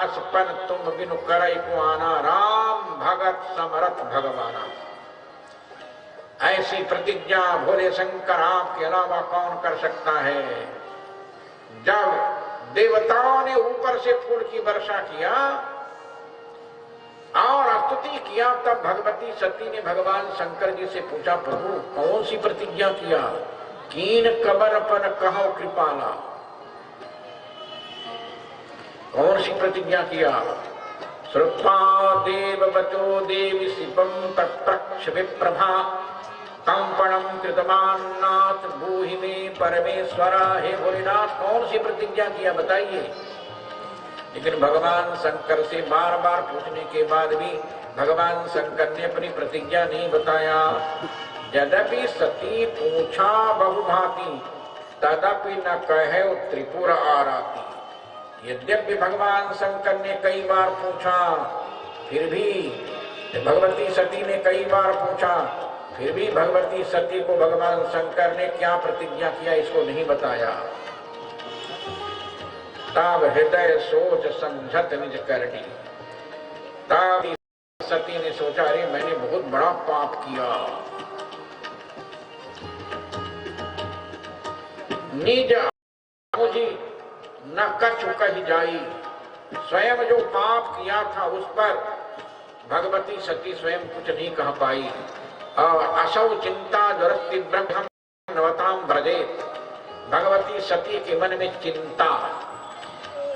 दास पन तुम बिनु करई को आना, राम भगत समरथ भगवाना। ऐसी प्रतिज्ञा भोले शंकर आपके अलावा कौन कर सकता है। जब देवताओं ने ऊपर से फूल की वर्षा किया और स्तुति किया, तब भगवती सती ने भगवान शंकर जी से पूछा, प्रभु कौन सी प्रतिज्ञा किया। कीन कबर पर कहो कृपाला, कौन सी प्रतिज्ञा किया। श्रुत्वा देव बचो देवी शिवम तत्रक्ष विप्रभा, कंपणम कृतमान्नाथ भूहि में परमेश्वरा। हे भोलेनाथ कौन सी प्रतिज्ञा किया बताइए। लेकिन भगवान शंकर से बार बार पूछने के बाद भी भगवान शंकर ने अपनी प्रतिज्ञा नहीं बताया। यद्यपि सती पूछा बहुभांति, तदपि न कहे त्रिपुर आराती। यद्यपि भगवान शंकर ने कई बार पूछा, फिर भी भगवती सती ने कई बार पूछा, फिर भी भगवती सती को भगवान शंकर ने क्या प्रतिज्ञा किया इसको नहीं बताया। तब हृदय सोच समझत निज करनी, तब सती ने सोचा, अरे मैंने बहुत बड़ा पाप किया। निज मुझे न कछु कही जाई। स्वयं जो पाप किया था उस पर भगवती सती स्वयं कुछ नहीं कह पाई। और असौ चिंता ज्वरति ब्रह्म नवताम व्रजेत। भगवती सती के मन में चिंता,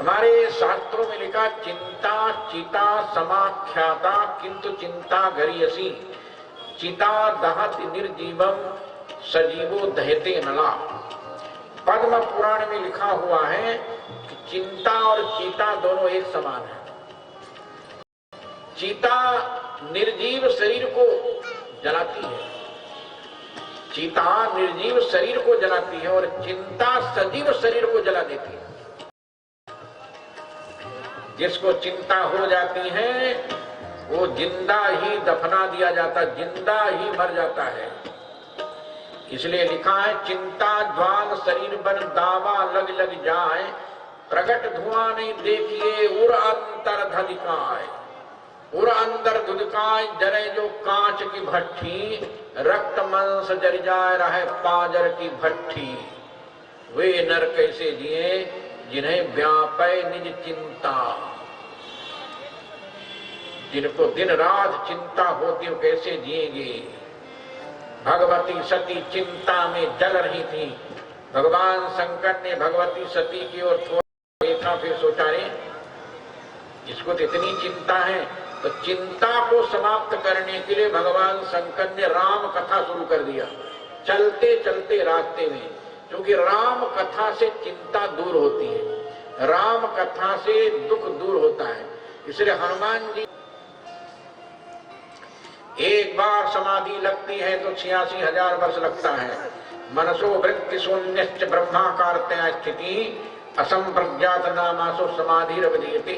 हमारे शास्त्रों में लिखा, चिंता चिता समाख्याता किंतु चिंता गरीयसी, चिता दहति निर्जीवम सजीवो दहते नला। पद्म पुराण में लिखा हुआ है कि चिंता और चीता दोनों एक समान है। चीता निर्जीव शरीर को जलाती है, चीता निर्जीव शरीर को जलाती है और चिंता सजीव शरीर को जला देती है। जिसको चिंता हो जाती है वो जिंदा ही दफना दिया जाता, जिंदा ही मर जाता है। इसलिए लिखा है, चिंता ज्वाल शरीर बन दावा लग लग जाए, प्रकट धुआं नहीं देखिए उर अंतर धधिकाए। उर अंदर धुधकाय जरे जो कांच की भट्ठी, रक्त मांस जर जाए रहे पाजर की भट्ठी। वे नर कैसे जिए जिन्हें व्यापै निज चिंता। जिनको दिन रात चिंता होती हो कैसे जिएंगे। भगवती सती चिंता में जल रही थी। भगवान शंकर ने भगवती सती की ओर थोड़ा देखा, फिर सोचा, रे इसको तो इतनी चिंता है। तो चिंता को समाप्त करने के लिए भगवान शंकर ने राम कथा शुरू कर दिया, चलते चलते रास्ते में। क्योंकि राम कथा से चिंता दूर होती है, राम कथा से दुख दूर होता है। इसलिए हनुमान जी एक बार समाधि लगती है तो 86,000 वर्ष लगता है। मनसो वृत्ति शून्यश्च ब्रह्माकारतया स्थिति, असंप्रज्ञात नामासो समाधिरवधीयते।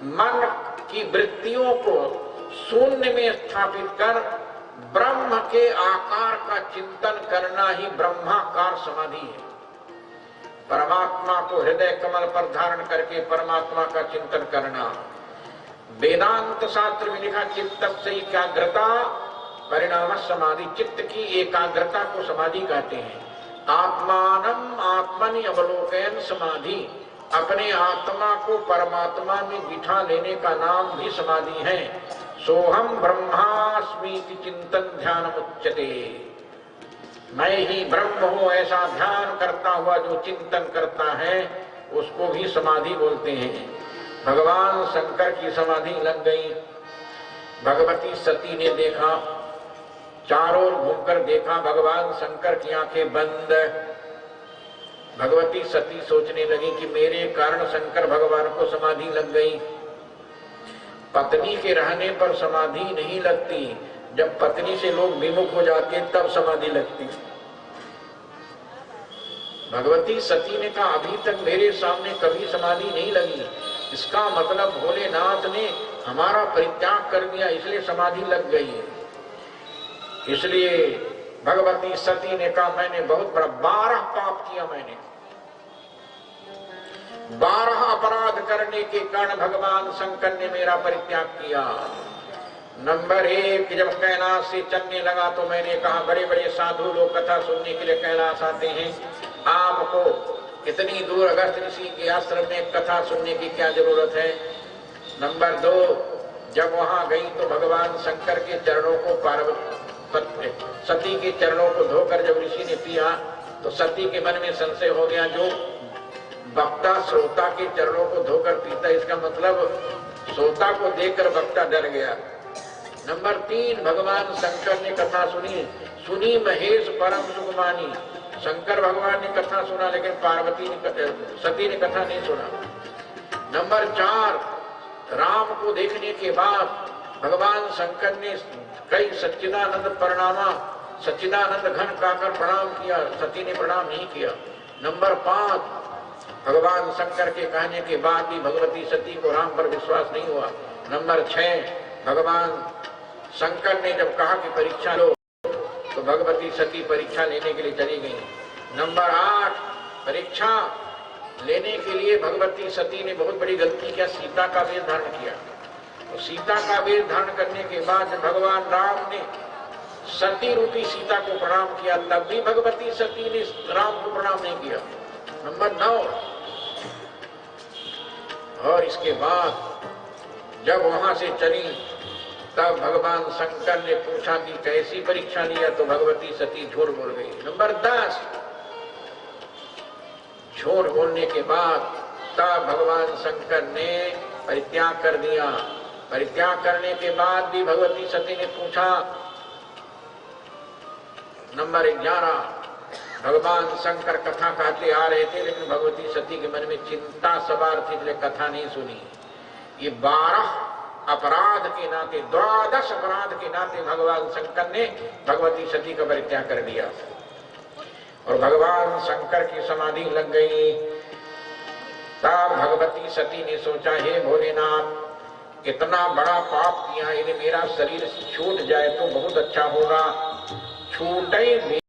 मन की वृत्तियों को शून्य में स्थापित कर ब्रह्म के आकार का चिंतन करना ही ब्रह्माकार समाधि है। परमात्मा को हृदय कमल पर धारण करके परमात्मा का चिंतन करना। वेदांत शास्त्र में लिखा, चित्त से एकाग्रता परिणाम समाधि। चित्त की एकाग्रता को समाधि कहते हैं। आत्मानम आत्मनि अवलोकन समाधि। अपने आत्मा को परमात्मा में बिठा लेने का नाम भी समाधि है। सोहम ब्रह्मास्मि चिंतन ध्यान उच्यते। मैं ही ब्रह्म हूँ ऐसा ध्यान करता हुआ जो चिंतन करता है उसको भी समाधि बोलते हैं। भगवान शंकर की समाधि लग गई। भगवती सती ने देखा, चारों ओर घूमकर देखा, भगवान शंकर की आंखें बंद। भगवती सती सोचने लगी कि मेरे कारण शंकर भगवान को समाधि लग गई। पत्नी के रहने पर समाधि नहीं लगती, जब पत्नी से लोग विमुख हो जाते तब समाधि लगती। भगवती सती ने कहा, अभी तक मेरे सामने कभी समाधि नहीं लगी, इसका मतलब भोलेनाथ ने हमारा परित्याग कर दिया इसलिए समाधि लग गई है। इसलिए भगवती सती ने कहा, मैंने बहुत बड़ा 12 पाप किया मैंने। 12 अपराध करने के कारण भगवान शंकर ने मेरा परित्याग किया। नंबर 1, जब कैलाश से चलने लगा तो मैंने कहा बड़े बड़े साधु लोग कथा सुनने के लिए कैलाश आते हैं, आपको इतनी दूर अगस्त ऋषि के आश्रम में कथा सुनने की क्या जरूरत है। नंबर 2, जब वहां गई तो भगवान शंकर के चरणों को पार्वती सती के चरणों को धोकर जब ऋषि ने पिया तो सती के मन में संशय हो गया, जो वक्ता श्रोता के चरणों को धोकर पीता, इसका मतलब श्रोता को देखकर वक्ता डर गया। नंबर 3, भगवान शंकर ने कथा सुनी महेश परम सुखमानी। शंकर भगवान ने कथा सुना लेकिन सती ने कथा नहीं सुना। नंबर 4, राम को देखने के बाद भगवान शंकर ने कई सच्चिदानंद घन गाकर प्रणाम किया, सती ने प्रणाम नहीं किया। नंबर 5, भगवान शंकर के कहने के बाद भी भगवती सती को राम पर विश्वास नहीं हुआ। नंबर 6, भगवान शंकर ने जब कहा कि परीक्षा लो तो भगवती सती परीक्षा लेने के लिए चली गई। नंबर 8, परीक्षा लेने के लिए भगवती सती ने बहुत बड़ी गलती किया, सीता का वेश धारण किया। तो सीता का वेश धारण करने के बाद जब भगवान राम ने सती रूपी सीता को प्रणाम किया तब भी भगवती सती ने राम को प्रणाम नहीं किया। नंबर 9, और इसके बाद जब वहां से चली तब भगवान शंकर ने पूछा कि कैसी परीक्षा लिया तो भगवती सती झूठ बोल गई। नंबर 10, झूठ बोलने के बाद तब भगवान शंकर ने परित्याग कर दिया। परित्याग करने के बाद भी भगवती सती ने पूछा। नंबर 11, भगवान शंकर कथा कहते आ रहे थे लेकिन भगवती सती के मन में चिंता सवार थी इसलिए कथा नहीं सुनी। ये 12 अपराध के नाते 12 अपराध के नाते भगवान शंकर ने भगवती सती का परित्याग कर दिया और भगवान शंकर की समाधि लग गई। तब भगवती सती ने सोचा, हे भोलेनाथ, इतना बड़ा पाप किया, यदि मेरा शरीर छूट जाए तो बहुत अच्छा होगा। छूटे